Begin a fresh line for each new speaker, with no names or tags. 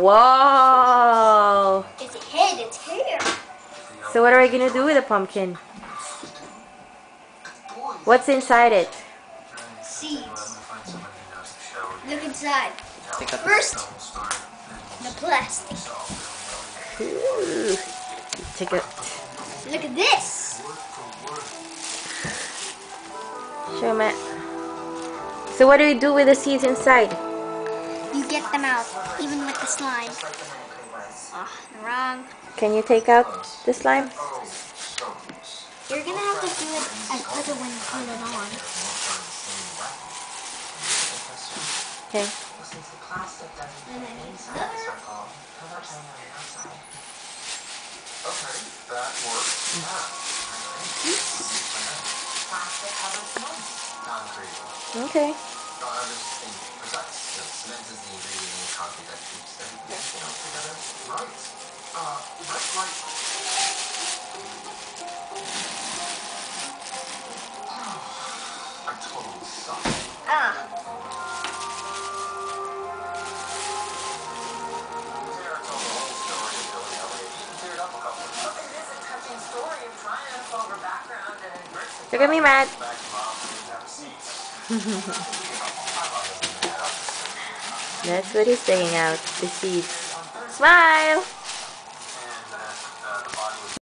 Whoa!
It's a head, it's hair.
So what are we gonna do with the pumpkin? What's inside it?
Seeds. Look inside. First, the plastic.
Ooh. Take it.
Look at this.
Show me. So what do we do with the seeds inside?
You get them out, even with the slime. Oh, wrong.
Can you take out the slime?
You're gonna have to do it as other when you put it on.
Okay.
And then
Okay, that works. Concrete.
Okay.
I was thinking, precise. Cement is the ingredient in concrete that keeps everything together. Right. That's right. I totally suck. Sarah told the whole story of Billy Elliot. He cleared up a couple of times.
It is a touching story of triumph over background and adversity.
Look at me, Matt.
Back to mom, we didn't have seats.
That's what he's saying out. The seeds. Smile!